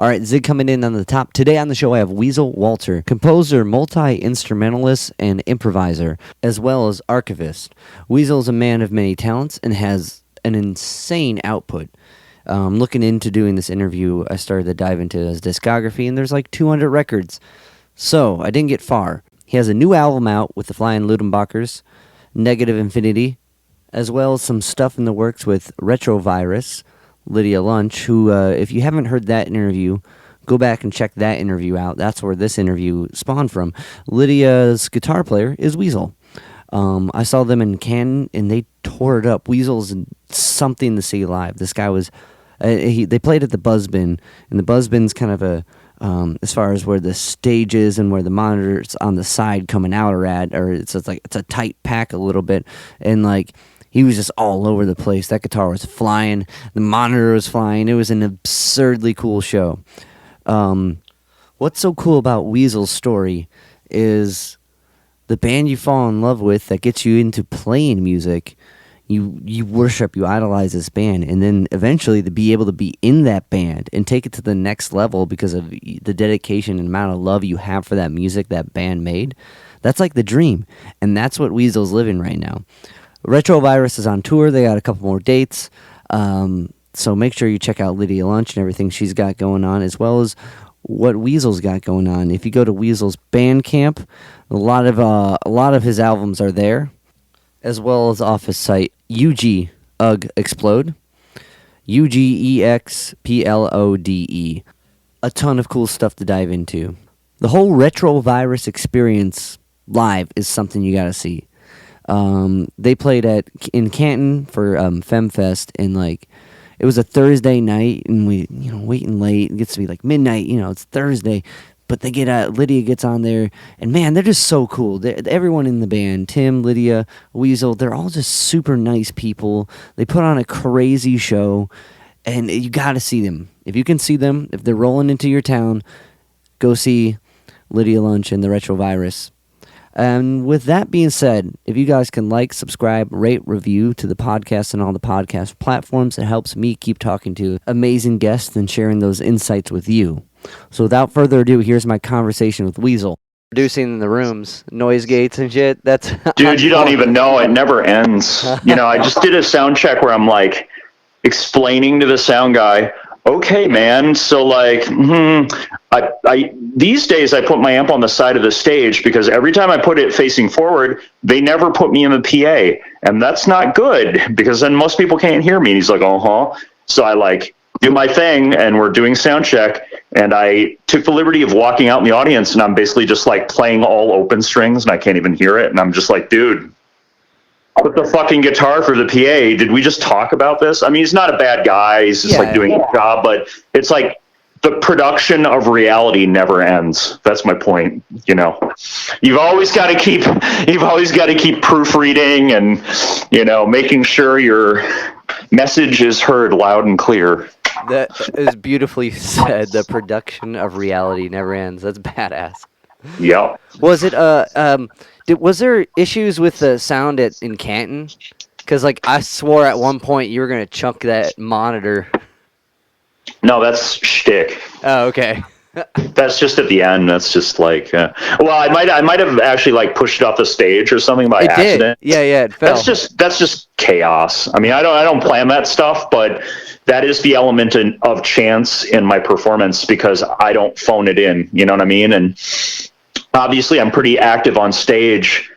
All right, Zig coming in on the top. Today on the show, I have Weasel Walter, composer, multi-instrumentalist, and improviser, as well as archivist. Weasel is a man of many talents and has an insane output. Looking into doing this interview, I started to dive into his discography, and there's like 200 records. So, I didn't get far. He has a new album out with the Flying Ludenbachers, Negative Infinity, as well as some stuff in the works with Retrovirus, Lydia Lunch, who, if you haven't heard that interview, go back and check that interview out. That's where this interview spawned from. Lydia's guitar player is Weasel. I saw them in Canton, and they tore it up. Weasel's something to see live. This guy was... they played at the Buzzbin, and the Buzzbin's kind of a... as far as where the stage is and where the monitors on the side coming out are at, or it's a tight pack a little bit, and like... He was just all over the place. That guitar was flying. The monitor was flying. It was an absurdly cool show. What's so cool about Weasel's story is the band you fall in love with that gets you into playing music. You worship, you idolize this band, and then eventually to be able to be in that band and take it to the next level because of the dedication and amount of love you have for that music that band made. That's like the dream, and that's what Weasel's living right now. Retrovirus is on tour. They got a couple more dates. So make sure you check out Lydia Lunch and everything she's got going on, as well as what Weasel's got going on. If you go to Weasel's Bandcamp, a lot of his albums are there, as well as off his site, ugEXPLODE, ugEXPLODE. A ton of cool stuff to dive into. The whole Retrovirus experience live is something you got to see. They played in Canton for FemFest, and like it was a Thursday night, and we waiting late. It gets to be like midnight. It's Thursday, but they Lydia gets on there, and man, they're just so cool. Everyone in the band, Tim, Lydia, Weasel, they're all just super nice people. They put on a crazy show, and you got to see them. If you can see them, if they're rolling into your town, go see Lydia Lunch and the Retrovirus. And with that being said, if you guys can like, subscribe, rate, review to the podcast and all the podcast platforms, it helps me keep talking to amazing guests and sharing those insights with you. So without further ado, here's my conversation with Weasel. Producing in the rooms, noise gates and shit. That's dude, you don't even know. It never ends. I just did a sound check where I'm like explaining to the sound guy, okay, man, so like, I these days I put my amp on the side of the stage because every time I put it facing forward, they never put me in the PA, and that's not good because then most people can't hear me. And he's like, so I like do my thing, and we're doing sound check, and I took the liberty of walking out in the audience, and I'm basically just like playing all open strings, and I can't even hear it, and I'm just like, dude, put the fucking guitar for the PA. Did we just talk about this? I mean, he's not a bad guy. He's just like doing his job, but it's like the production of reality never ends. That's my point. You've always got to keep proofreading and, making sure your message is heard loud and clear. That is beautifully said. The production of reality never ends. That's badass. Yeah. Was it, was there issues with the sound in Canton? Because, I swore at one point you were going to chunk that monitor. No, that's shtick. Oh, okay. That's just at the end. That's just like, I might have actually pushed it off the stage or something by accident. Yeah, it fell. That's just chaos. I mean, I don't plan that stuff, but that is the element of chance in my performance because I don't phone it in. You know what I mean? And obviously, I'm pretty active on stage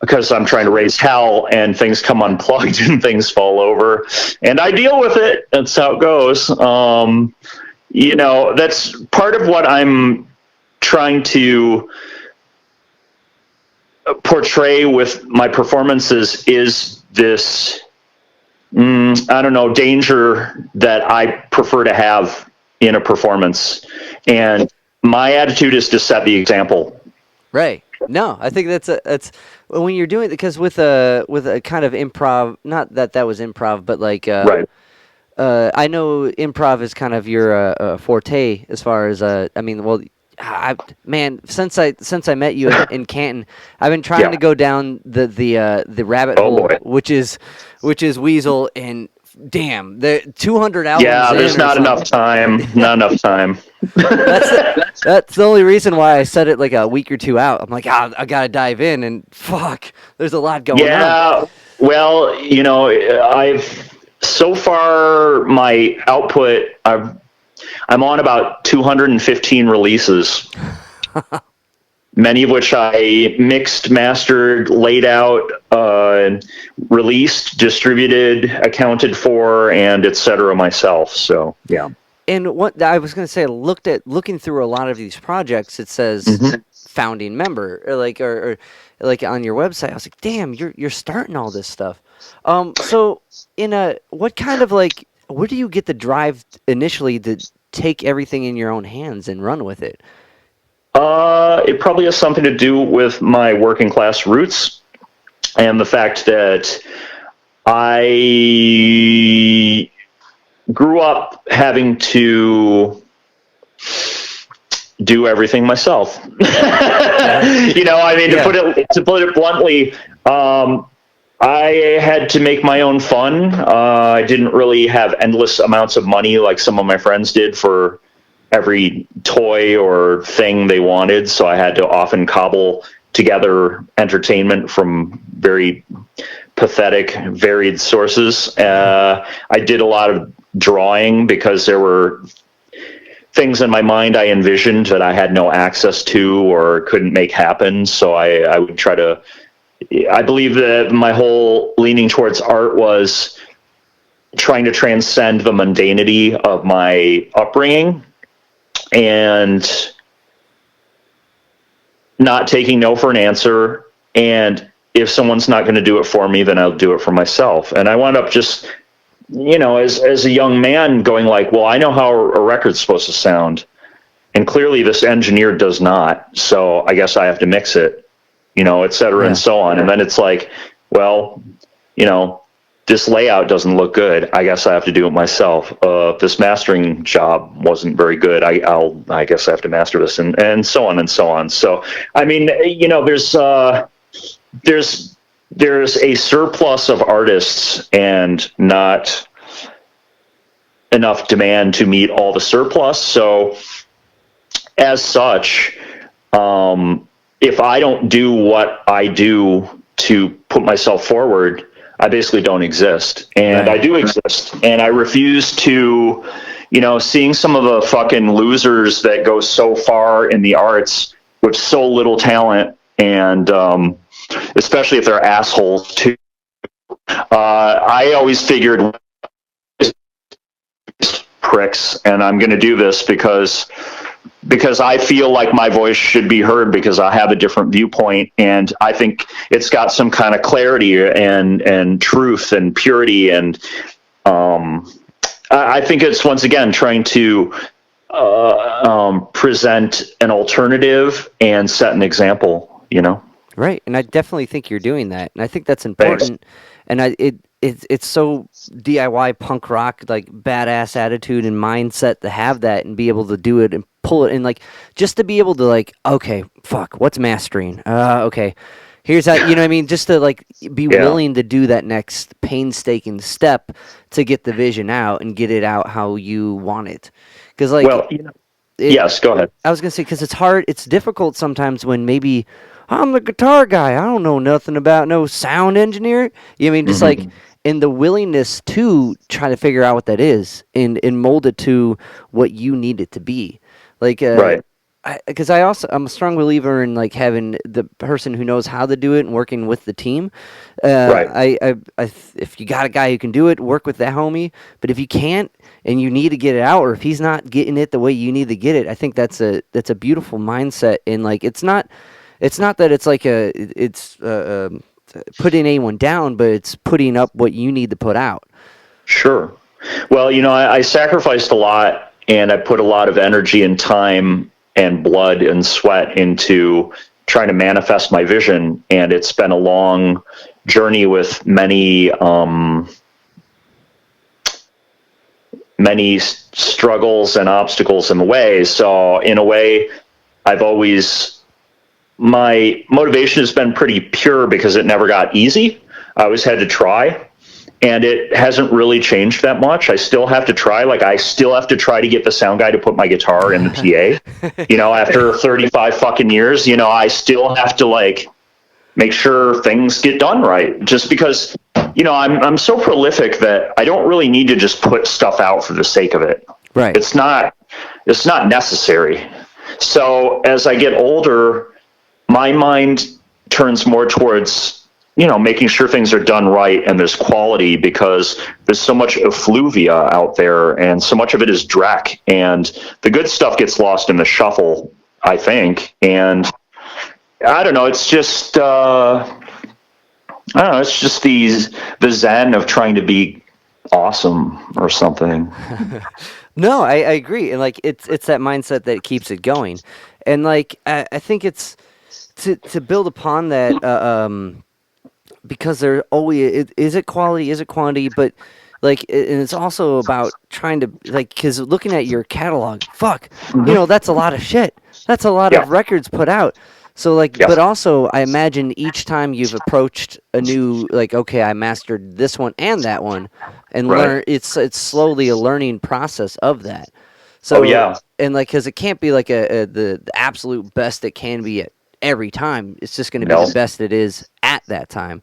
because I'm trying to raise hell, and things come unplugged and things fall over, and I deal with it. That's how it goes. That's part of what I'm trying to portray with my performances is this, danger that I prefer to have in a performance. And my attitude is to set the example. Right. No, I think that's when you're doing it, because with a kind of improv, not that was improv, but right. I know improv is kind of your forte as far as since I met you in Canton, I've been trying to go down the rabbit hole, boy. which is Weasel, and damn, the 200 albums. Yeah, there's not enough time. Not enough time. That's the only reason why I said it like a week or two out. I'm like, I gotta dive in, and fuck, there's a lot going on. Yeah, well, I've so far my output. I'm on about 215 releases. Many of which I mixed, mastered, laid out, released, distributed, accounted for, and etc. myself. So, yeah. And what I was going to say, looking through a lot of these projects, it says founding member, or like on your website. I was like, damn, you're starting all this stuff. So what kind of where do you get the drive initially to take everything in your own hands and run with it? It probably has something to do with my working class roots and the fact that I grew up having to do everything myself. To put it bluntly, I had to make my own fun. I didn't really have endless amounts of money like some of my friends did for every toy or thing they wanted, so I had to often cobble together entertainment from very pathetic, varied sources. I did a lot of drawing because there were things in my mind I envisioned that I had no access to or couldn't make happen, so I would try to... I believe that my whole leaning towards art was trying to transcend the mundanity of my upbringing and not taking no for an answer. And if someone's not going to do it for me, then I'll do it for myself. And I wound up just, as a young man going like, well, I know how a record's supposed to sound. And clearly this engineer does not. So I guess I have to mix it, et cetera, and so on. And then it's like, well, this layout doesn't look good. I guess I have to do it myself. This mastering job wasn't very good. I guess I have to master this, and so on and so on. So, I mean, there's a surplus of artists and not enough demand to meet all the surplus. So, as such, if I don't do what I do to put myself forward, I basically don't exist. And I do exist. And I refuse to, seeing some of the fucking losers that go so far in the arts with so little talent, and especially if they're assholes too. I always figured pricks, and I'm going to do this because I feel like my voice should be heard because I have a different viewpoint, and I think it's got some kind of clarity and truth and purity, and I think it's, once again, trying to present an alternative and set an example, Right, and I definitely think you're doing that, and I think that's important. Thanks. And it's so DIY punk rock, like badass attitude and mindset to have that and be able to do it and pull it, and just to be able to okay, fuck, what's mastering? Okay, here's how, what I mean, just to be willing to do that next painstaking step to get the vision out and get it out how you want it. Because yes, go ahead. I was gonna say, because it's hard, it's difficult sometimes when maybe I'm the guitar guy, I don't know nothing about no sound engineer. Just and the willingness to try to figure out what that is and mold it to what you need it to be. Right. Because I'm a strong believer in having the person who knows how to do it and working with the team. Right. If you got a guy who can do it, work with that homie. But if you can't and you need to get it out, or if he's not getting it the way you need to get it, I think that's a beautiful mindset. And it's not that it's putting anyone down, but it's putting up what you need to put out. Sure. Well, I sacrificed a lot, and I put a lot of energy and time and blood and sweat into trying to manifest my vision. And it's been a long journey with many struggles and obstacles in the way. So in a way, my motivation has been pretty pure because it never got easy. I always had to try. and it hasn't really changed that much. I still have to try. Like, I still have to try to get the sound guy to put my guitar in the PA. You know, after 35 fucking years, you know, I still have to, like, make sure things get done right. Just because, you know, I'm so prolific that I don't really need to just put stuff out for the sake of it. Right. It's not necessary. So as I get older, my mind turns more towards, you know, making sure things are done right and there's quality, because there's so much effluvia out there and so much of it is dreck, and the good stuff gets lost in the shuffle, I think. And I don't know, it's just it's just the zen of trying to be awesome or something. No, I agree, and like it's that mindset that keeps it going, and like I think it's to build upon that, because there always is it quality, is it quantity, but like and it's also about trying to, like, because looking at your catalog, fuck, you know, that's a lot of shit, that's a lot of records put out. So like, but also I imagine each time you've approached a new, like, okay, I mastered this one and that one, and learn, it's slowly a learning process of that. So and like, because it can't be like the absolute best it can be at every time. It's just going to be the best it is at that time.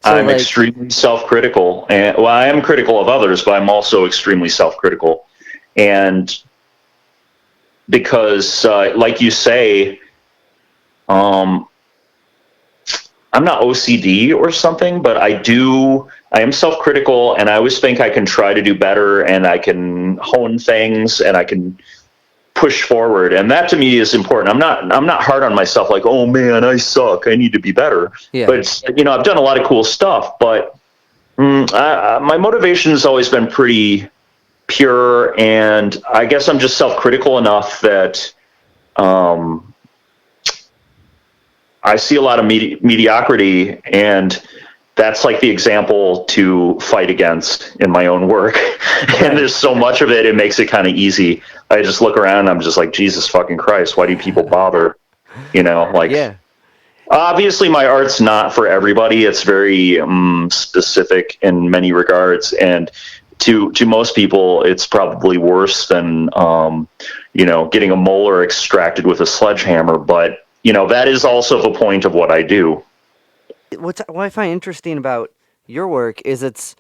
So I'm extremely self-critical, and well, I am critical of others, but I'm also extremely self-critical, and because like you say, I'm not OCD or something, but I am self-critical, and I always think I can try to do better, and I can hone things, and I can push forward. And that to me is important. I'm not hard on myself, like, oh man, I suck, I need to be better. Yeah. But it's, you know, I've done a lot of cool stuff, but my motivation has always been pretty pure, and I guess I'm just self-critical enough that, I see a lot of mediocrity, and that's like the example to fight against in my own work. And there's so much of it, it makes it kind of easy. I just look around and I'm just like, Jesus fucking Christ, why do people bother? You know, like, obviously my art's not for everybody. It's very specific in many regards. And to most people, it's probably worse than, you know, getting a molar extracted with a sledgehammer. But, you know, that is also the point of what I do. What I find interesting about your work is it's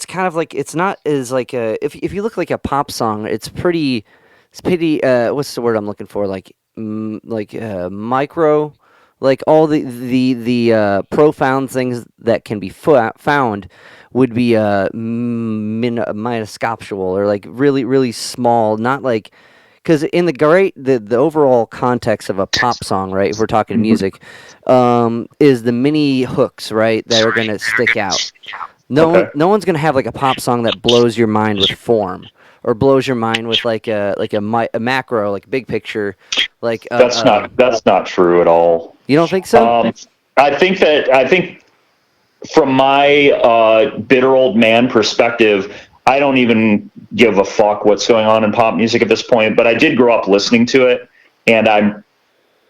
kind of like, it's not as like if you look like a pop song, it's pretty what's the word I'm looking for, like micro, like all the profound things that can be found would be minuscule, or like really really small, not like. Because in the overall context of a pop song, right, if we're talking music, is the mini hooks, right, that are going to stick out. No one's going to have like a pop song that blows your mind with form, or blows your mind with like a macro, like big picture. Like that's not true at all. You don't think so? I think from my bitter old man perspective, I don't even give a fuck what's going on in pop music at this point, but I did grow up listening to it, and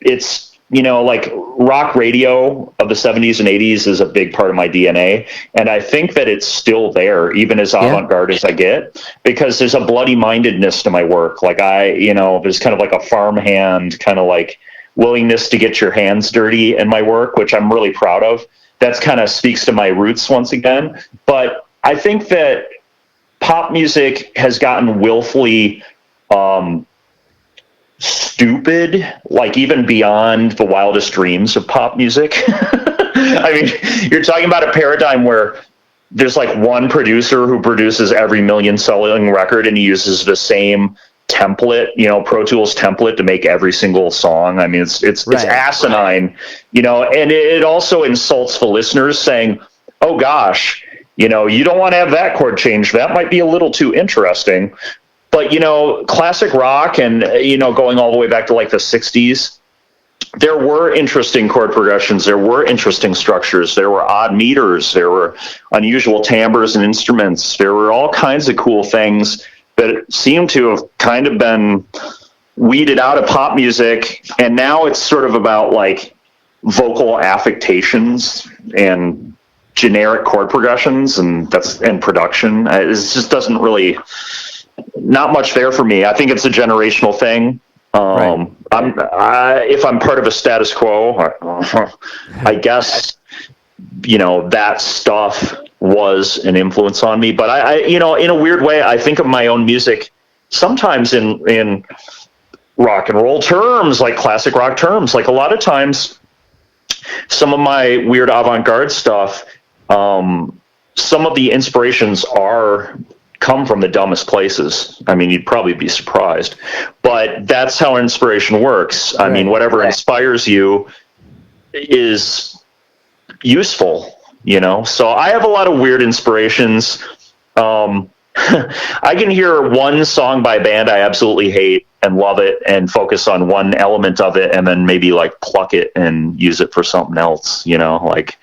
it's, you know, like rock radio of the 70s and 80s is a big part of my DNA, and I think that it's still there, even as avant-garde as I get, because there's a bloody mindedness to my work. Like there's kind of like a farmhand, kind of like willingness to get your hands dirty in my work, which I'm really proud of. That's kind of speaks to my roots once again. But I think that pop music has gotten willfully stupid, like even beyond the wildest dreams of pop music. I mean, you're talking about a paradigm where there's like one producer who produces every million-selling record, and he uses the same template, you know, Pro Tools template to make every single song. I mean, it's asinine, you know, and it also insults the listeners, saying, oh gosh, you know, you don't want to have that chord change. That might be a little too interesting. But, you know, classic rock and, you know, going all the way back to like the 60s, there were interesting chord progressions. There were interesting structures. There were odd meters. There were unusual timbres and instruments. There were all kinds of cool things that seem to have kind of been weeded out of pop music. And now it's sort of about like vocal affectations and generic chord progressions and production. It just doesn't really, not much there for me. I think it's a generational thing. Right. If I'm part of a status quo, I guess, that stuff was an influence on me. But I, in a weird way, I think of my own music sometimes in rock and roll terms, like classic rock terms. Like a lot of times, some of my weird avant-garde stuff, some of the inspirations come from the dumbest places. I mean, you'd probably be surprised, but that's how inspiration works. I mean, whatever inspires you is useful, So I have a lot of weird inspirations. I can hear one song by a band I absolutely hate and love it and focus on one element of it and then maybe like pluck it and use it for something else, like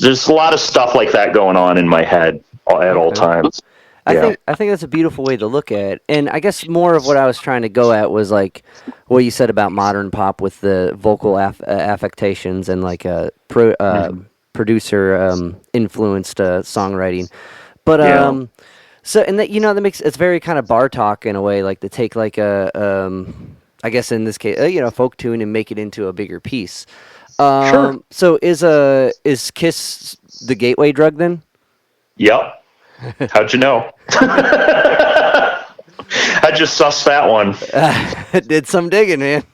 there's a lot of stuff like that going on in my head at all times. I think that's a beautiful way to look at it. And I guess more of what I was trying to go at was like what you said about modern pop with the vocal affectations and like producer influenced songwriting. But so and that that makes it's very kind of bar talk in a way, like to take like a I guess in this case folk tune and make it into a bigger piece. Sure. So is Kiss the gateway drug then? Yep. How'd you know? I just sussed that one. Did some digging, man.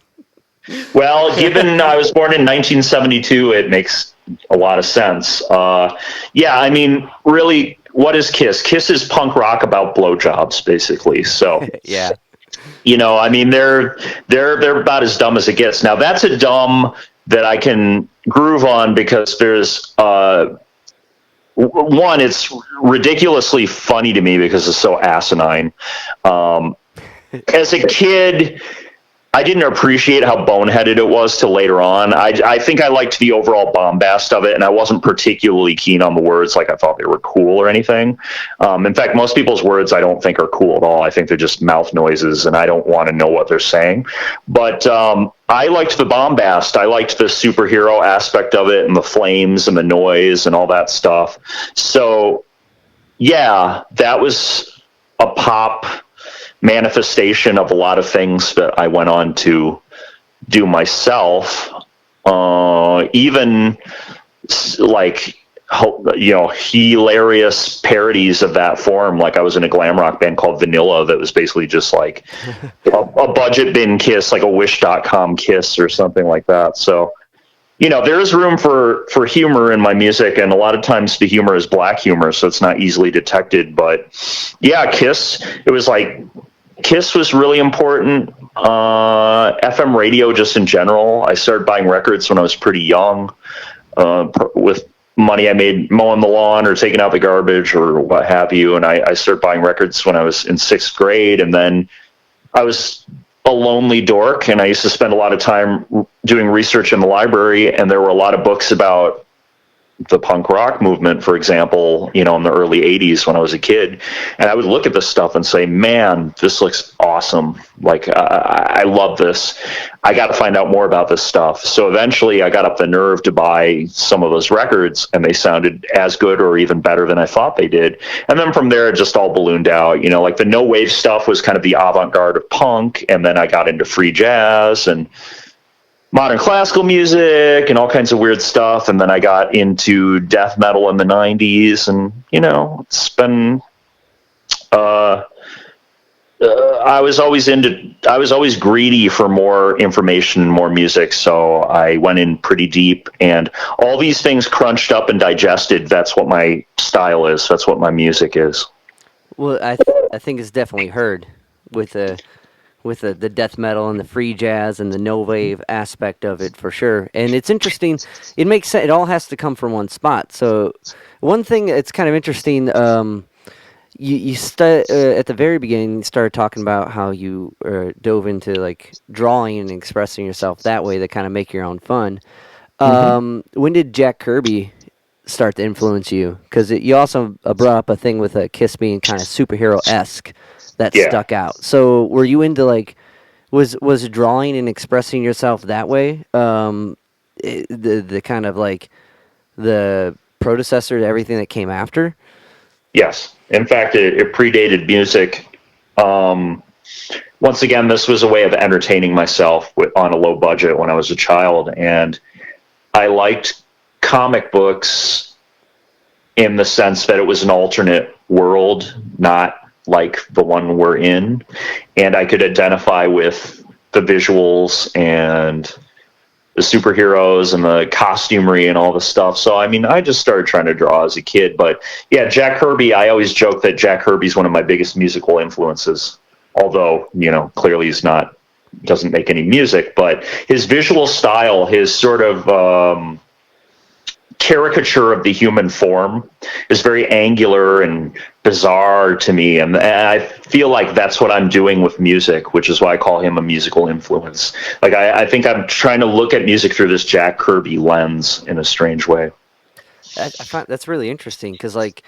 Well, given I was born in 1972, it makes a lot of sense. I mean, really, what is Kiss? Kiss is punk rock about blowjobs, basically. So, yeah. I mean, they're about as dumb as it gets. Now, that's a dumb that I can groove on because there's one, it's ridiculously funny to me because it's so asinine. As a kid, I didn't appreciate how boneheaded it was till later on. I think I liked the overall bombast of it, and I wasn't particularly keen on the words, like I thought they were cool or anything. In fact, most people's words I don't think are cool at all. I think they're just mouth noises, and I don't want to know what they're saying. But I liked the bombast. I liked the superhero aspect of it and the flames and the noise and all that stuff. So, yeah, that was a pop manifestation of a lot of things that I went on to do myself. Even like, hilarious parodies of that form. Like I was in a glam rock band called Vanilla that was basically just like a budget bin Kiss, like a Wish.com Kiss or something like that. So, there's room for humor in my music, and a lot of times the humor is black humor, so it's not easily detected. But yeah, Kiss was really important. FM radio just in general. I started buying records when I was pretty young, with money I made mowing the lawn or taking out the garbage or what have you. And I started buying records when I was in 6th grade. And then I was a lonely dork, and I used to spend a lot of time doing research in the library. And there were a lot of books about the punk rock movement, for example, in the early 80s when I was a kid. And I would look at this stuff and say, man, this looks awesome. Like, I love this. I got to find out more about this stuff. So eventually I got up the nerve to buy some of those records, and they sounded as good or even better than I thought they did. And then from there, it just all ballooned out. Like the no wave stuff was kind of the avant-garde of punk. And then I got into free jazz and modern classical music and all kinds of weird stuff. And then I got into death metal in the 90s. And, it's been, I was always greedy for more information, more music. So I went in pretty deep, and all these things crunched up and digested. That's what my style is. That's what my music is. Well, I think it's definitely heard with the death metal and the free jazz and the no wave aspect of it, for sure. And it's interesting. It makes sense. It all has to come from one spot. So one thing that's kind of interesting, you at the very beginning, you started talking about how you dove into like drawing and expressing yourself that way to kind of make your own fun. When did Jack Kirby start to influence you? Because you also brought up a thing with Kiss being kind of superhero-esque that stuck out. So were you into like, was drawing and expressing yourself that way? The kind of like the predecessor to everything that came after? Yes. In fact, it predated music. Once again, this was a way of entertaining myself on a low budget when I was a child, and I liked comic books in the sense that it was an alternate world, not like the one we're in, and I could identify with the visuals and the superheroes and the costumery and all the stuff. So, I mean, I just started trying to draw as a kid. But yeah, Jack Kirby, I always joke that Jack Kirby's one of my biggest musical influences. Although, clearly doesn't make any music, but his visual style, his sort of caricature of the human form is very angular and bizarre to me. And I feel like that's what I'm doing with music, which is why I call him a musical influence. Like, I think I'm trying to look at music through this Jack Kirby lens in a strange way. I find that's really interesting because, like,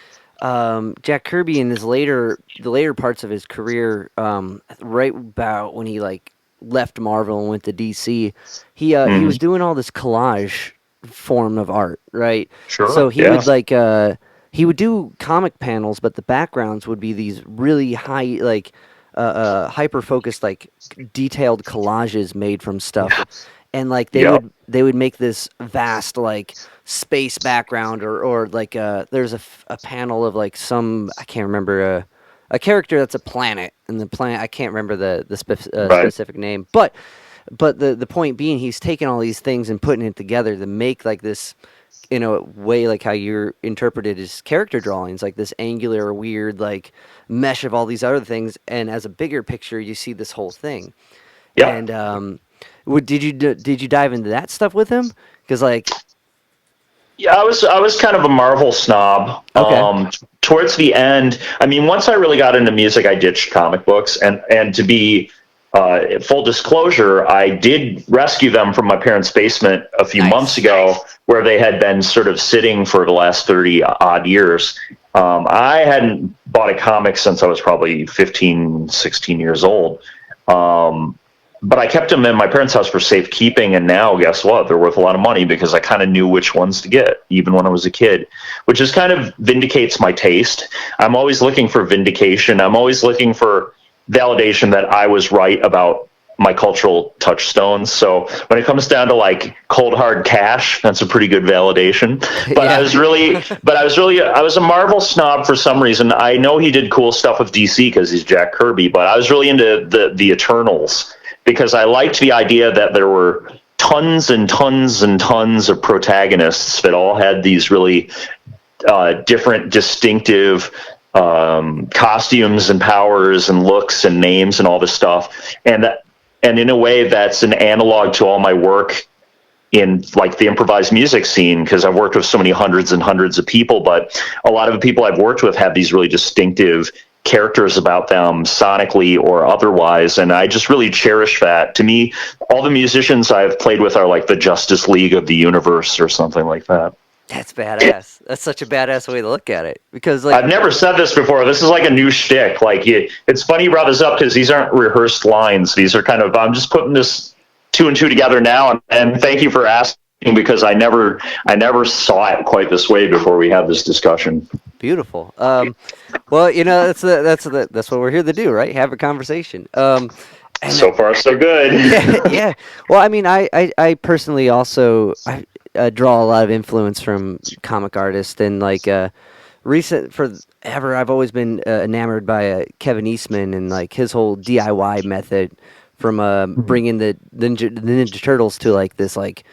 Jack Kirby in the later parts of his career, right about when he like left Marvel and went to DC, he was doing all this collage form of art, right? Sure. So he would he would do comic panels, but the backgrounds would be these really high, like hyper focused, like detailed collages made from stuff, and like they would make this vast like space background or like there's a panel of like some, I can't remember, a character that's a planet, and the planet, I can't remember the specific name, but the point being, he's taking all these things and putting it together to make like this, in a way, like how you're interpreted as character drawings, like this angular, weird, like mesh of all these other things, and as a bigger picture, you see this whole thing. Yeah. And did you dive into that stuff with him? Because like, yeah, I was kind of a Marvel snob. Okay. Towards the end, I mean, once I really got into music, I ditched comic books, and to be full disclosure, I did rescue them from my parents' basement a few months ago, where they had been sort of sitting for the last 30 odd years. I hadn't bought a comic since I was probably 15, 16 years old. But I kept them in my parents' house for safekeeping, and now, guess what? They're worth a lot of money because I kind of knew which ones to get, even when I was a kid, which is kind of vindicates my taste. I'm always looking for vindication. I'm always looking for validation that I was right about my cultural touchstones. So when it comes down to like cold hard cash, that's a pretty good validation. But I was a Marvel snob for some reason. I know he did cool stuff with DC because he's Jack Kirby, but I was really into the Eternals, because I liked the idea that there were tons and tons and tons of protagonists that all had these really different, distinctive costumes and powers and looks and names and all this stuff. And in a way, that's an analog to all my work in like the improvised music scene, because I've worked with so many hundreds and hundreds of people, but a lot of the people I've worked with have these really distinctive characters about them, sonically or otherwise, and I just really cherish that. To me, all the musicians I've played with are like the Justice League of the universe or something like that. That's badass. That's such a badass way to look at it, because like, I've never said this before. This is like a new shtick. Like, it's funny you brought this up because these aren't rehearsed lines. These are kind of, I'm just putting this two and two together now, and thank you for asking, because I never saw it quite this way before we had this discussion. Beautiful. Well, that's what we're here to do, right? Have a conversation. And so far, so good. Yeah. Well, I mean, I personally also draw a lot of influence from comic artists, and like forever, I've always been enamored by Kevin Eastman and like his whole DIY method, from bringing the Ninja Turtles to like this like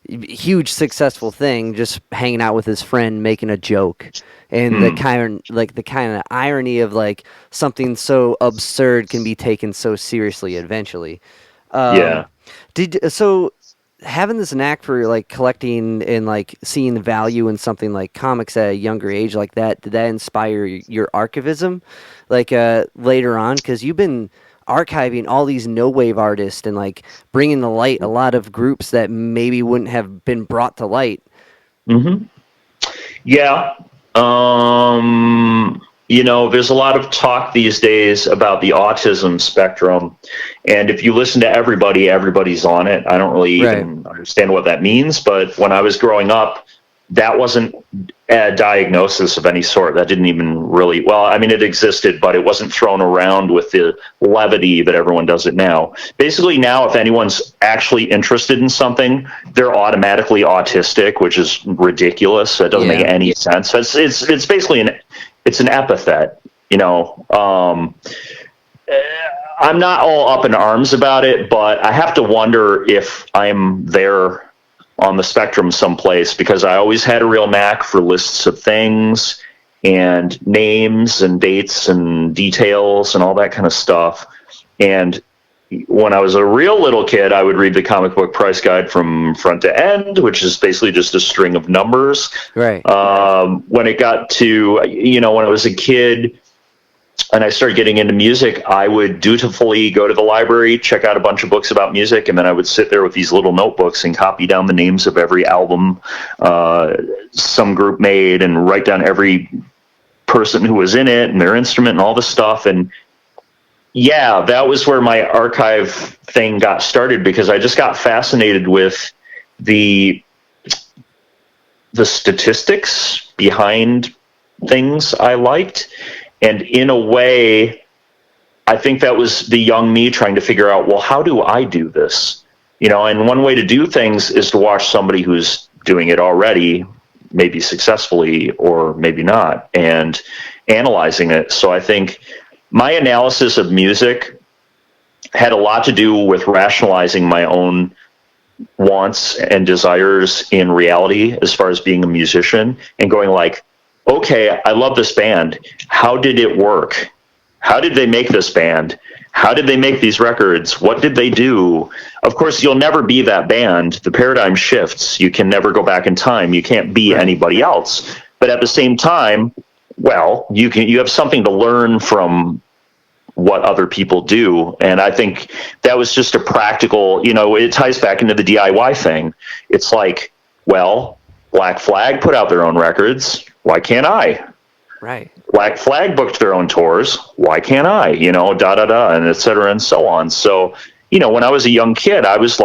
huge successful thing, just hanging out with his friend making a joke, and the kind of irony of like something so absurd can be taken so seriously eventually. So having this knack for like collecting and like seeing the value in something like comics at a younger age like that, did that inspire your archivism like later on? Because you've been archiving all these no-wave artists and like bringing to light a lot of groups that maybe wouldn't have been brought to light. Yeah. There's a lot of talk these days about the autism spectrum, and if you listen to everybody's on it. I don't really even understand what that means, but when I was growing up, that wasn't a diagnosis of any sort. That didn't even really, well, I mean, it existed, but it wasn't thrown around with the levity that everyone does it now. Basically, now, if anyone's actually interested in something, they're automatically autistic, which is ridiculous. That doesn't make any sense. It's basically it's an epithet, you know. I'm not all up in arms about it, but I have to wonder if I'm there on the spectrum someplace, because I always had a real knack for lists of things and names and dates and details and all that kind of stuff. And when I was a real little kid, I would read the comic book price guide from front to end, which is basically just a string of numbers. Right. When it got to, you know, when I was a kid and I started getting into music, I would dutifully go to the library, check out a bunch of books about music, and then I would sit there with these little notebooks and copy down the names of every album some group made, and write down every person who was in it and their instrument and all the stuff. And yeah, that was where my archive thing got started, because I just got fascinated with the statistics behind things I liked. And in a way, I think that was the young me trying to figure out, well, how do I do this? You know, and one way to do things is to watch somebody who's doing it already, maybe successfully or maybe not, and analyzing it. So I think my analysis of music had a lot to do with rationalizing my own wants and desires in reality as far as being a musician, and going like, okay, I love this band. How did it work? How did they make this band? How did they make these records? What did they do? Of course, you'll never be that band. The paradigm shifts. You can never go back in time. You can't be anybody else. But at the same time, well, you have something to learn from what other people do. And I think that was just a practical, you know, it ties back into the DIY thing. It's like, well, Black Flag put out their own records. Why can't I? Right. Black Flag booked their own tours. Why can't I? You know, and et cetera and so on. So, you know, when I was a young kid, I was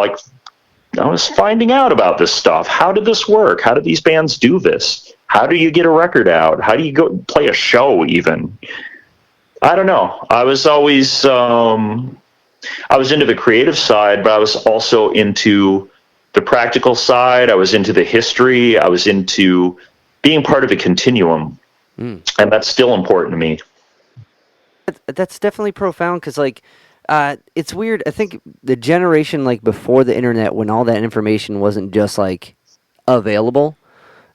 finding out about this stuff. How did this work? How do these bands do this? How do you get a record out? How do you go play a show even? I don't know. I was always, I was into the creative side, but I was also into the practical side. I was into the history. I was into being part of a continuum. And that's still important to me. That's definitely profound, because, like, it's weird. I think the generation, like, before the internet, when all that information wasn't just, like, available,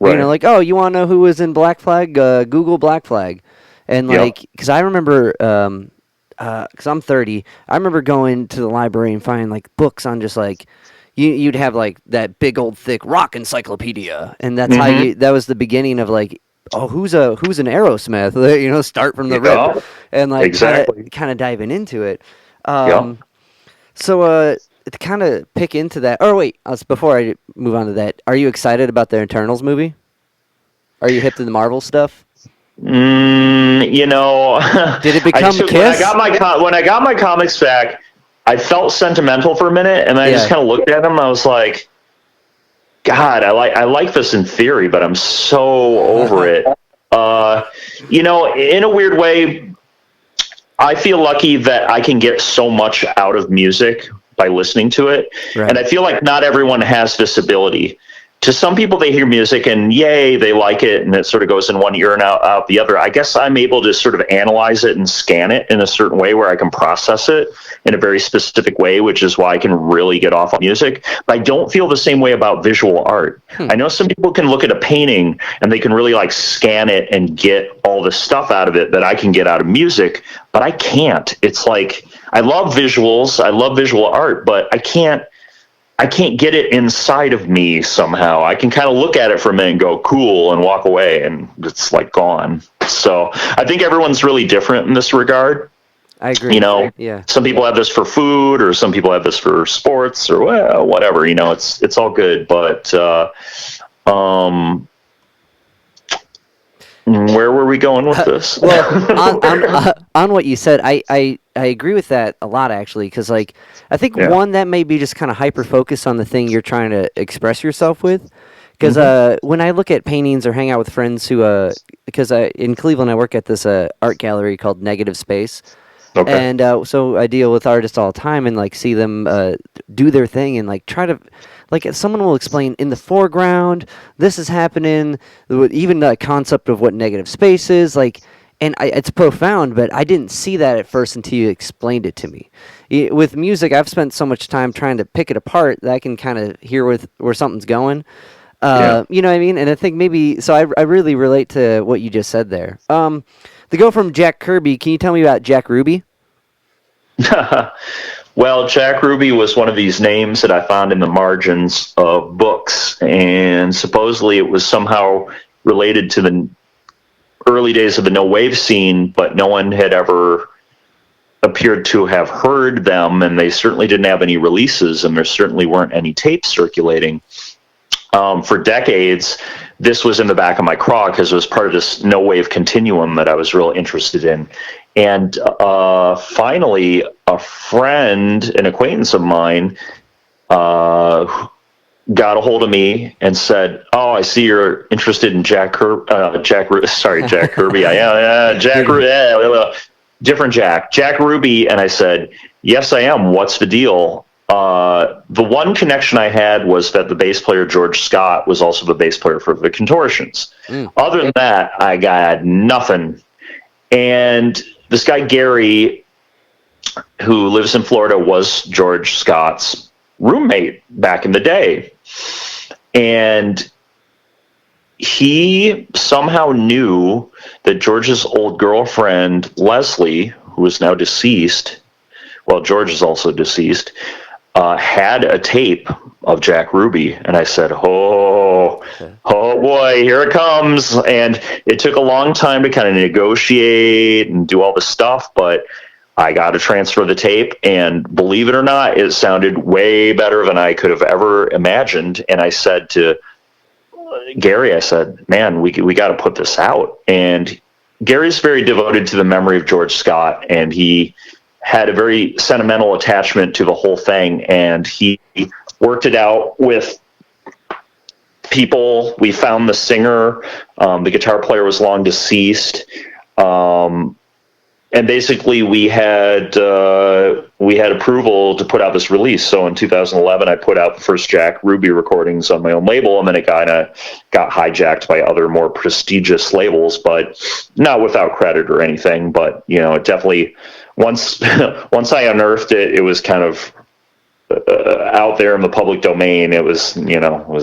you know, like, oh, you want to know who was in Black Flag? Google Black Flag. And, like, because I remember, because I'm 30, I remember going to the library and finding, like, books on just, like, you'd have, like, that big old thick rock encyclopedia, and that's how that was the beginning of, like, oh, who's an Aerosmith? You know, start from the rip, and like kind of diving into it. So to kind of pick into that. Oh wait, before I move on to that, are you excited about the Eternals movie? Are you hip to the Marvel stuff? You know, did it become Kiss? When I got my comics back, I felt sentimental for a minute, and I just kind of looked at them. I was like, God, I like this in theory, but I'm so over it. You know, in a weird way, I feel lucky that I can get so much out of music by listening to it. Right. And I feel like not everyone has this ability. To some people, they hear music and yay, they like it, and it sort of goes in one ear and out the other. I guess I'm able to sort of analyze it and scan it in a certain way where I can process it in a very specific way, which is why I can really get off on music. But I don't feel the same way about visual art. I know some people can look at a painting and they can really like scan it and get all the stuff out of it that I can get out of music, but I can't. It's like, I love visuals, I love visual art, but I can't get it inside of me somehow. I can kind of look at it for a minute and go, cool, and walk away, and it's like gone. So I think everyone's really different in this regard. I agree. You know, some people have this for food, or some people have this for sports, or well, whatever. You know, it's all good. But where were we going with this? Well, on what you said, I agree with that a lot, actually, because like I think one, that may be just kind of hyper focused on the thing you're trying to express yourself with, Because when I look at paintings or hang out with friends who, because in Cleveland I work at this art gallery called Negative Space, Okay. and so I deal with artists all the time and like see them do their thing and like try to, like if someone will explain in the foreground this is happening, even the concept of what negative space is, like, and it's profound, but I didn't see that at first until you explained it to me. With music, I've spent so much time trying to pick it apart that I can kind of hear where something's going. Yeah. You know what I mean? And I think maybe, so I really relate to what you just said there. To go from Jack Kirby, can you tell me about Jack Ruby? Well, Jack Ruby was one of these names that I found in the margins of books, and supposedly it was somehow related to the early days of the no wave scene, but no one had ever appeared to have heard them, and they certainly didn't have any releases, and there certainly weren't any tapes circulating. For decades, this was in the back of my craw because it was part of this no wave continuum that I was real interested in. And finally, a friend, an acquaintance of mine, got a hold of me and said, "Oh, I see you're interested in Jack Kirby. Jack Kirby. I am. Jack Ruby. Different Jack Ruby." And I said, "Yes, I am. What's the deal?" The one connection I had was that the bass player George Scott was also the bass player for the Contortions. Other than that, I got nothing. And this guy Gary, who lives in Florida, was George Scott's roommate back in the day. And he somehow knew that George's old girlfriend, Leslie, who is now deceased, well, George is also deceased, had a tape of Jack Ruby. And I said, oh boy, here it comes. And it took a long time to kind of negotiate and do all the stuff, but I got to transfer the tape, and believe it or not, it sounded way better than I could have ever imagined. And I said to Gary, I said, man, we got to put this out. And Gary's very devoted to the memory of George Scott, and he had a very sentimental attachment to the whole thing, and he worked it out with people. We found the singer. The guitar player was long deceased. And basically we had approval to put out this release. So in 2011, I put out the first Jack Ruby recordings on my own label, and then it kind of got hijacked by other more prestigious labels, but not without credit or anything. But, you know, it definitely, once I unearthed it, it was kind of out there in the public domain. It was, you know,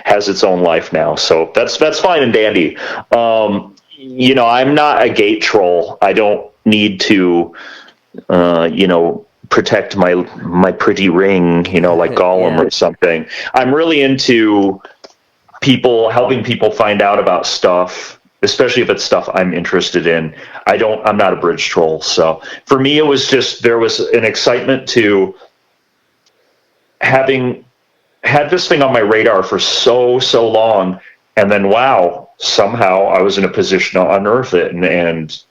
has its own life now. So that's fine and dandy. You know, I'm not a gate troll. I don't need to, you know, protect my pretty ring, you know, like Gollum or something. I'm really into helping people find out about stuff, especially if it's stuff I'm interested in. I'm not a bridge troll. So for me, it was just, there was an excitement to having had this thing on my radar for so long. And then, wow, somehow I was in a position to unearth it and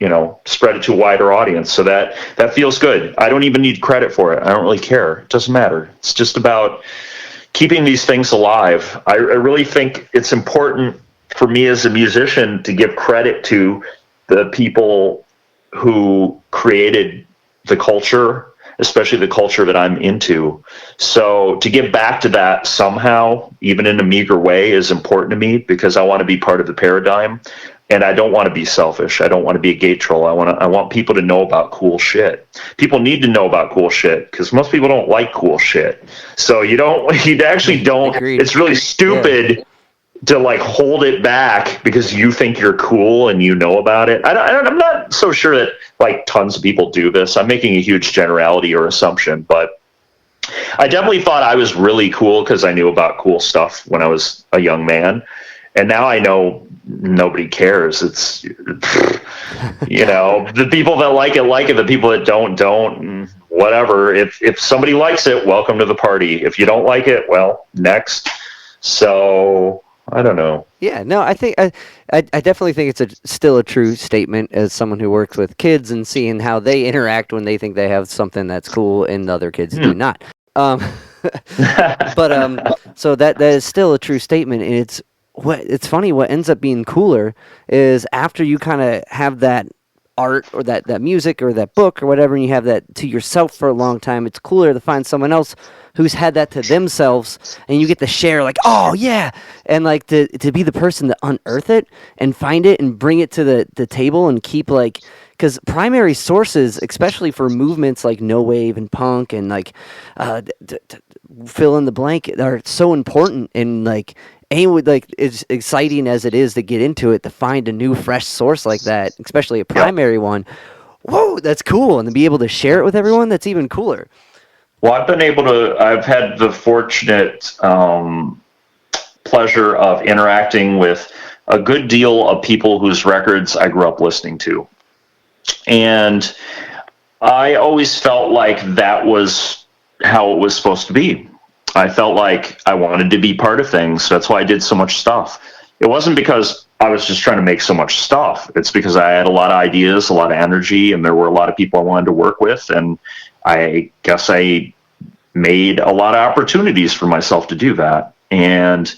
you know, spread it to a wider audience. So that feels good. I don't even need credit for it. I don't really care. It doesn't matter. It's just about keeping these things alive. I really think it's important for me as a musician to give credit to the people who created the culture, especially the culture that I'm into. So to give back to that somehow, even in a meager way, is important to me because I want to be part of the paradigm, and I don't want to be selfish. I don't want to be a gate troll. I want people to know about cool shit. People need to know about cool shit because most people don't like cool shit. So you actually don't. Agreed. It's really stupid to like hold it back because you think you're cool and you know about it. I'm not so sure that like tons of people do this. I'm making a huge generality or assumption, but I definitely thought I was really cool because I knew about cool stuff when I was a young man. And now I know nobody cares. It's, you know, the people that like it. The people that don't, whatever. If somebody likes it, welcome to the party. If you don't like it, well, next. So I don't know. Yeah, no, I think I definitely think it's still a true statement as someone who works with kids and seeing how they interact when they think they have something that's cool and the other kids do not. So that is still a true statement, and it's funny. What ends up being cooler is after you kind of have that art or that music or that book or whatever, and you have that to yourself for a long time. It's cooler to find someone else who's had that to themselves, and you get to share like, oh yeah, and like to be the person to unearth it and find it and bring it to the table and keep like. Because primary sources, especially for movements like no wave and punk and like fill in the blank, are so important. And like, as exciting as it is to get into it, to find a new, fresh source like that, especially a primary one. Whoa, that's cool, and to be able to share it with everyone, that's even cooler. Well, I've had the fortunate pleasure of interacting with a good deal of people whose records I grew up listening to. And I always felt like that was how it was supposed to be. I felt like I wanted to be part of things. That's why I did so much stuff. It wasn't because I was just trying to make so much stuff. It's because I had a lot of ideas, a lot of energy, and there were a lot of people I wanted to work with. And I guess I made a lot of opportunities for myself to do that. And,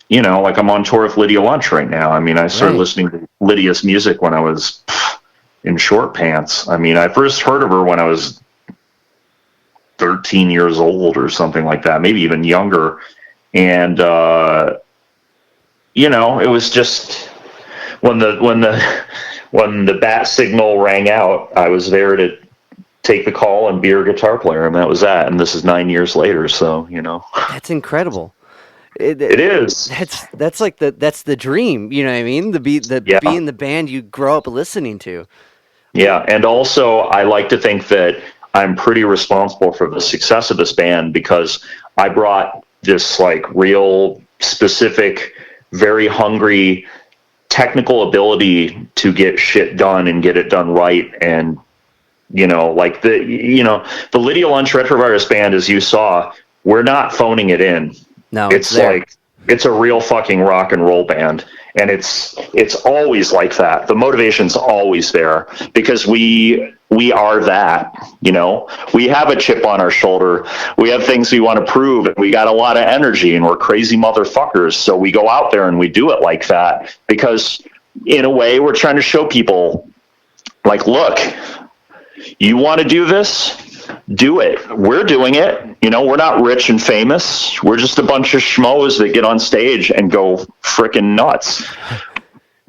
you know, like I'm on tour with Lydia Lunch right now. I mean, I started listening to Lydia's music when I was in short pants. I mean, I first heard of her when I was 13 years old or something like that, maybe even younger. And, you know, it was just when the bat signal rang out, I was there to take the call and be her guitar player. And that was that. And this is 9 years later. So, you know, that's incredible. It is. That's like that's the dream. You know what I mean? Be in the band you grow up listening to. Yeah, and also I like to think that I'm pretty responsible for the success of this band because I brought this like real specific, very hungry technical ability to get shit done and get it done right. And, you know, like the Lydia Lunch Retrovirus band, as you saw, we're not phoning it in. No, it's like, it's a real fucking rock and roll band. And it's always like that. The motivation's always there because we are that, you know. We have a chip on our shoulder. We have things we want to prove, and we got a lot of energy, and we're crazy motherfuckers. So we go out there and we do it like that because, in a way, we're trying to show people, like, look, you want to do this? Do it. We're doing it. You know, we're not rich and famous. We're just a bunch of schmoes that get on stage and go frickin' nuts.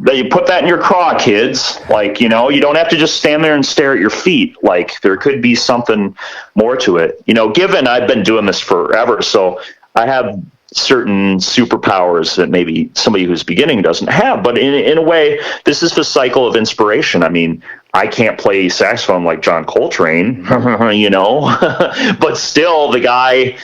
You put that in your craw, kids. Like, you know, you don't have to just stand there and stare at your feet. Like, there could be something more to it. You know, given I've been doing this forever, so I have certain superpowers that maybe somebody who's beginning doesn't have. But in a way, this is the cycle of inspiration. I mean, I can't play saxophone like John Coltrane, you know, but still the guy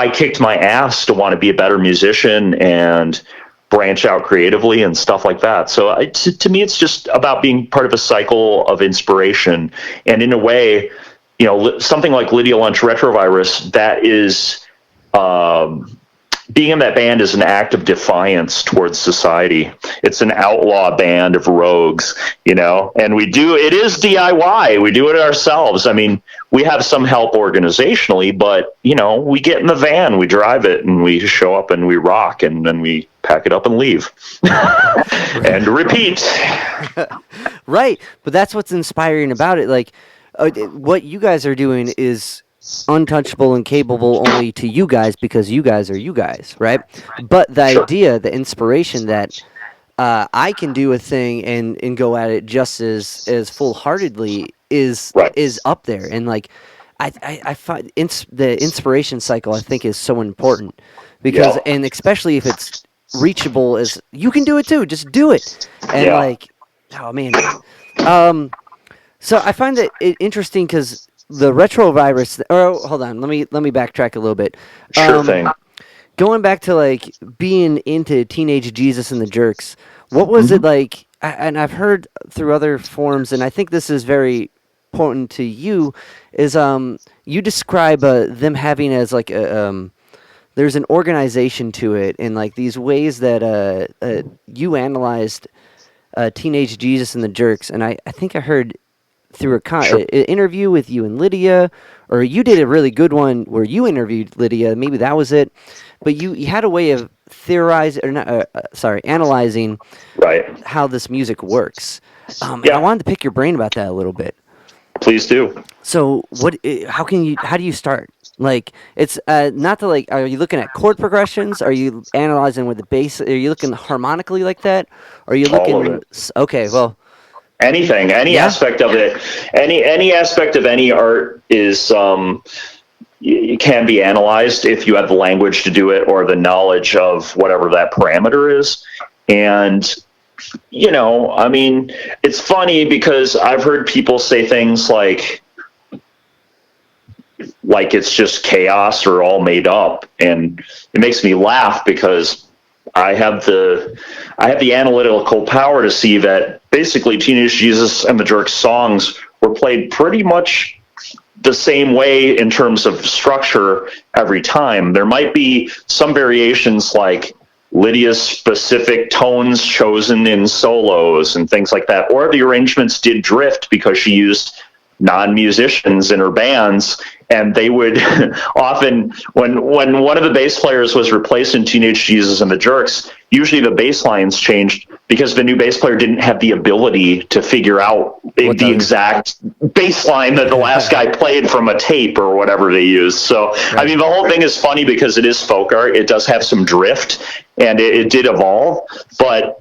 kicked my ass to want to be a better musician and branch out creatively and stuff like that. So to me, it's just about being part of a cycle of inspiration. And in a way, you know, something like Lydia Lunch Retrovirus, that is, being in that band is an act of defiance towards society. It's an outlaw band of rogues, you know, and it is DIY. We do it ourselves. I mean, we have some help organizationally, but, you know, we get in the van, we drive it, and we show up and we rock, and then we pack it up and leave and repeat. Right. But that's what's inspiring about it. Like, what you guys are doing is untouchable and capable only to you guys because you guys are you guys, right? But the idea, the inspiration that I can do a thing and go at it just as full-heartedly is up there. And like I find the inspiration cycle, I think, is so important because and especially if it's reachable, as you can do it too, just do it. And like, oh man. So I find that interesting because the retrovirus. Oh, hold on. Let me backtrack a little bit. Sure thing. Going back to like being into Teenage Jesus and the Jerks, what was it like? And I've heard through other forums, and I think this is very important to you. Is you describe them having as like a there's an organization to it, and like these ways that you analyzed Teenage Jesus and the Jerks, and I think I heard through Sure. an interview with you and Lydia, or you did a really good one where you interviewed Lydia. Maybe that was it. But you had a way of theorizing, or not, analyzing Right. how this music works. And I Yeah. wanted to pick your brain about that a little bit. Please do. So how do you start? Like, it's not to like, are you looking at chord progressions? Are you analyzing with the bass? Are you looking harmonically like that? Or are you All of looking, it. okay, well, Anything, any yeah, aspect of it, any aspect of any art is can be analyzed if you have the language to do it or the knowledge of whatever that parameter is. And I mean, it's funny because I've heard people say things like it's just chaos or all made up, and it makes me laugh because I have the analytical power to see that basically Teenage Jesus and the Jerks songs were played pretty much the same way in terms of structure every time. There might be some variations like Lydia's specific tones chosen in solos and things like that, or the arrangements did drift because she used non-musicians in her bands, and they would often, when one of the bass players was replaced in Teenage Jesus and the Jerks, usually the bass lines changed because the new bass player didn't have the ability to figure out the exact bass line that the last guy played from a tape or whatever they used. So, right. I mean, the whole thing is funny because it is folk art. It does have some drift, and it did evolve, but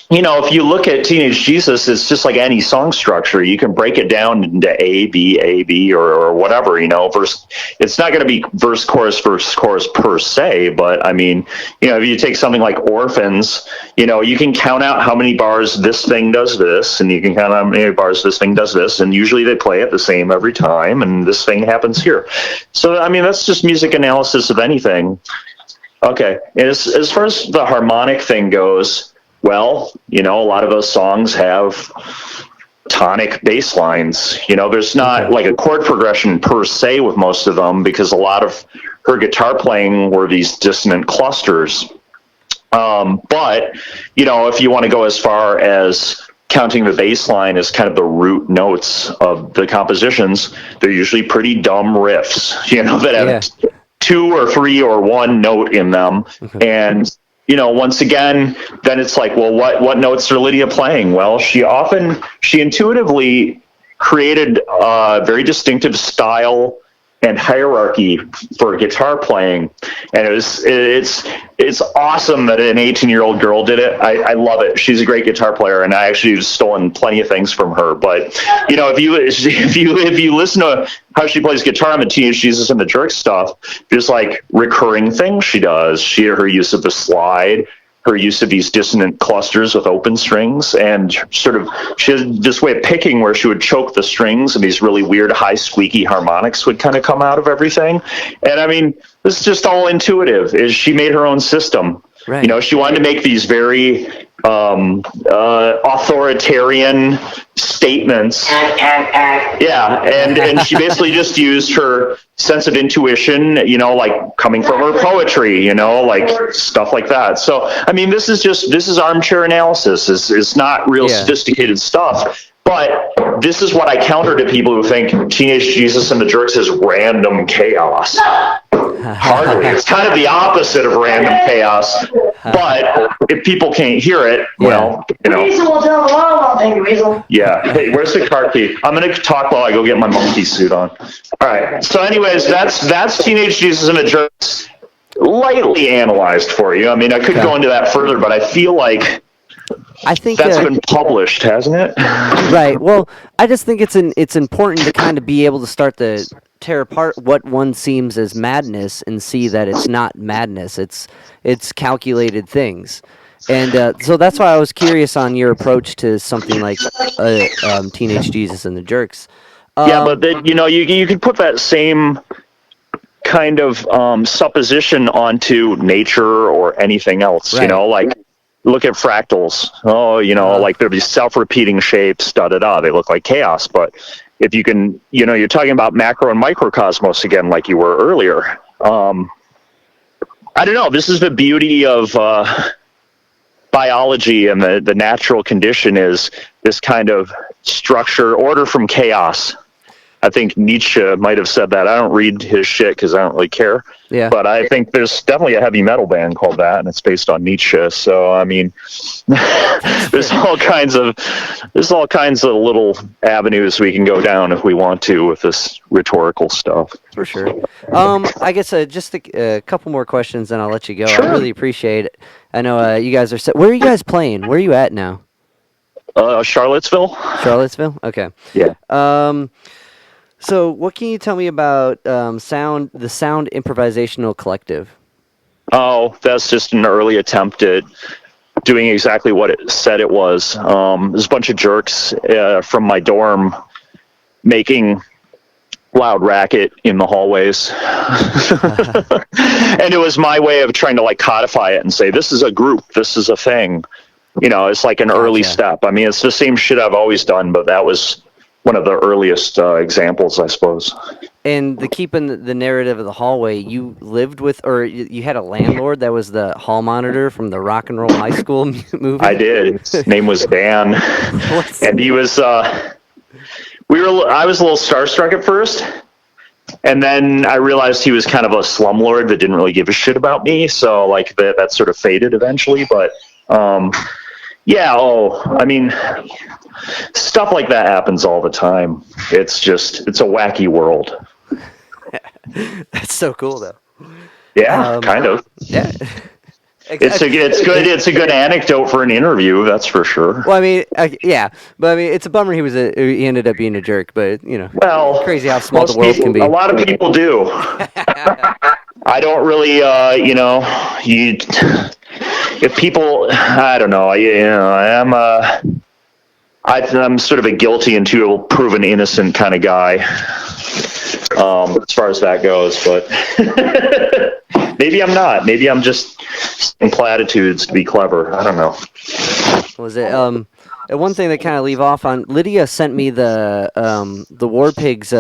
if you look at Teenage Jesus, it's just like any song structure. You can break it down into A, B, or whatever, verse. It's not going to be verse, chorus per se, but I mean, if you take something like Orphans, you can count out how many bars this thing does this, and you can count out how many bars this thing does this, and usually they play it the same every time, and this thing happens here. So, I mean, that's just music analysis of anything. Okay, and as far as the harmonic thing goes, well, a lot of those songs have tonic bass lines. There's not like a chord progression per se with most of them because a lot of her guitar playing were these dissonant clusters. But, if you want to go as far as counting the bass line as kind of the root notes of the compositions, they're usually pretty dumb riffs, that have two or three or one note in them. And once again, then it's like, well, what notes are Lydia playing? Well, she intuitively created a very distinctive style and hierarchy for guitar playing, and it's awesome that an 18-year-old girl did it. I love it. She's a great guitar player, and I actually have stolen plenty of things from her. But if you listen to how she plays guitar on the Teenage Jesus and the Jerks stuff, there's like recurring things she does. Her use of the slide, her use of these dissonant clusters with open strings, and she has this way of picking where she would choke the strings and these really weird high squeaky harmonics would kind of come out of everything. And I mean, this is just all intuitive. She made her own system. Right. She wanted to make these very authoritarian statements. Yeah, and she basically just used her sense of intuition, like coming from her poetry, like stuff like that. So, I mean, this is armchair analysis. It's not real sophisticated stuff. But this is what I counter to people who think Teenage Jesus and the Jerks is random chaos. Hardly. It's kind of the opposite of random chaos. But if people can't hear it, well, Weasel will tell the law. Thank you, Weasel. Yeah. Hey, where's the car key? I'm going to talk while I go get my monkey suit on. All right. So anyways, that's Teenage Jesus and the Jerks lightly analyzed for you. I mean, I could go into that further, but I feel like that's been published, hasn't it? Right. Well, I just think it's important to kind of be able to start to tear apart what one seems as madness and see that it's not madness. It's calculated things. And so that's why I was curious on your approach to something like Teenage Jesus and the Jerks. But then, you could put that same kind of supposition onto nature or anything else, right. Like look at fractals. Oh, like there'll be self-repeating shapes, da-da-da. They look like chaos. But if you can, you're talking about macro and microcosmos again, like you were earlier. I don't know. This is the beauty of biology and the natural condition is this kind of structure, order from chaos. I think Nietzsche might have said that. I don't read his shit because I don't really care. Yeah. But I think there's definitely a heavy metal band called that, and it's based on Nietzsche. So I mean, there's all kinds of little avenues we can go down if we want to with this rhetorical stuff. For sure. I guess just a couple more questions, and I'll let you go. Sure. I really appreciate it. I know you guys are. Where are you guys playing? Where are you at now? Charlottesville. Charlottesville. Okay. Yeah. So, what can you tell me about the Sound Improvisational Collective? Oh, that's just an early attempt at doing exactly what it said it was. There's a bunch of jerks from my dorm making loud racket in the hallways. And it was my way of trying to like codify it and say, this is a group, this is a thing. You know, it's like an early step. I mean, it's the same shit I've always done, but that was one of the earliest examples, I suppose. And keeping the narrative of the hallway, you lived with, or you had a landlord that was the hall monitor from the Rock and Roll High School movie? I did. His name was Dan. And he was, I was a little starstruck at first. And then I realized he was kind of a slumlord that didn't really give a shit about me. So like that sort of faded eventually. But I mean, stuff like that happens all the time. It's a wacky world. That's so cool, though. Yeah, kind of. Yeah. It's a good anecdote for an interview, that's for sure. Well, I mean, yeah, but I mean, it's a bummer he ended up being a jerk. But you know, crazy how small the world can be. A lot of people do. I don't really, if people, I don't know, I'm sort of a guilty until proven innocent kind of guy, as far as that goes. But maybe I'm not. Maybe I'm just saying platitudes to be clever. I don't know. Was it one thing that kind of leave off on? Lydia sent me the War Pigs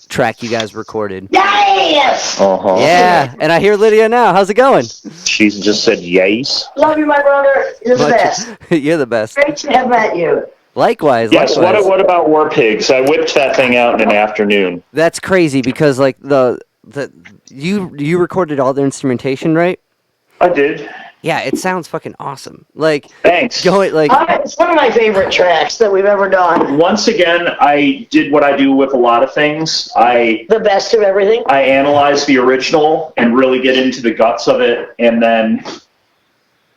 track you guys recorded. Yes! Uh-huh. Yeah, and I hear Lydia now. How's it going? She just said yes. Love you, my brother. You're the best. You're the best. Great to have met you. Likewise. Yes. What about War Pigs? I whipped that thing out in an afternoon. That's crazy because like you recorded all the instrumentation, right? I did. Yeah, it sounds fucking awesome. Like, thanks. It's one of my favorite tracks that we've ever done. Once again, I did what I do with a lot of things. The best of everything. I analyze the original and really get into the guts of it, and then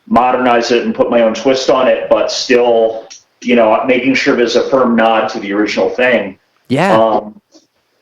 modernize it and put my own twist on it, but still, making sure there's a firm nod to the original thing. Yeah.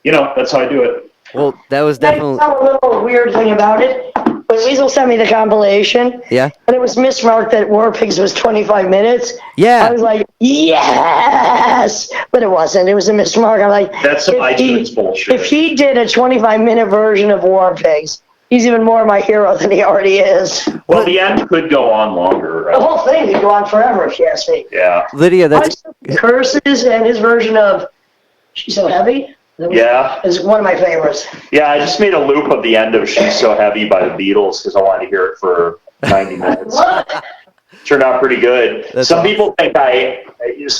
That's how I do it. Well, that was definitely. Tell a little weird thing about it. When Weasel sent me the compilation, and it was mismarked that War Pigs was 25 minutes. Yeah. I was like, yes! But it wasn't. It was a mismark. I'm like, that's some iTunes bullshit. If he did a 25-minute version of War Pigs, he's even more my hero than he already is. Well, the end could go on longer. Right? The whole thing could go on forever, if you ask me. Yeah. Lydia, that's. Curses and his version of She's So Heavy. Is one of my favorites. Yeah, I just made a loop of the end of She's So Heavy by the Beatles because I wanted to hear it for 90 minutes. Turned out pretty good. Some people think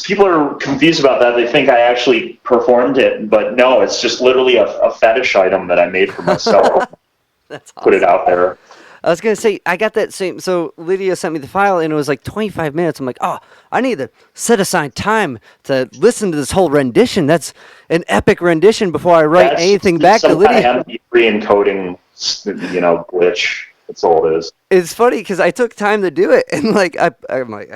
people are confused about that. They think I actually performed it, but no, it's just literally a fetish item that I made for myself. That's awesome. Put it out there. I was going to say, I got that same, so Lydia sent me the file, and it was like 25 minutes. I'm like, oh, I need to set aside time to listen to this whole rendition. That's an epic rendition before I write anything back to Lydia. Some kind of re-encoding, glitch. That's all it is. It's funny, because I took time to do it, and I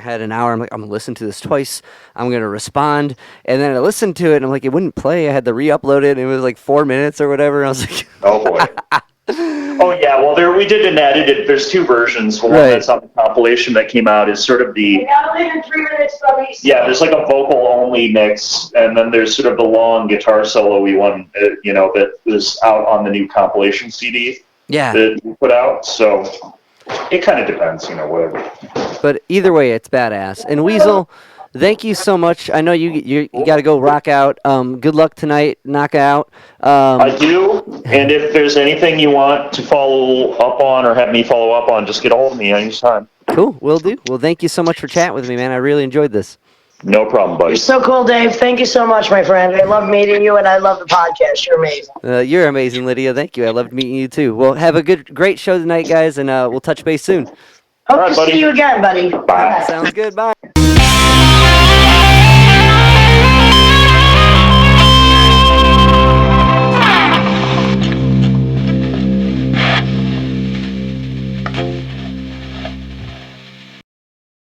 had an hour. I'm like, I'm going to listen to this twice. I'm going to respond, and then I listened to it, and I'm like, it wouldn't play. I had to re-upload it, and it was like 4 minutes or whatever. I was like, oh, boy. Oh yeah, well we did an edited. There's two versions. One that's on the compilation that came out is sort of the. Yeah, there's like a vocal only mix, and then there's sort of the long guitar solo-y one, that is out on the new compilation CD. Yeah. That we put out. So it kind of depends, whatever. But either way, it's badass. And Weasel, thank you so much. I know you got to go rock out. Good luck tonight. Knock out. I do, and if there's anything you want to follow up on or have me follow up on, just get a hold of me anytime. Cool, will do. Well, thank you so much for chatting with me, man. I really enjoyed this. No problem, buddy. You're so cool, Dave. Thank you so much, my friend. I love meeting you, and I love the podcast. You're amazing. You're amazing, Lydia. Thank you. I loved meeting you too. Well, have a great show tonight, guys, and we'll touch base soon. Hope to see you again, buddy. Bye. Sounds good. Bye.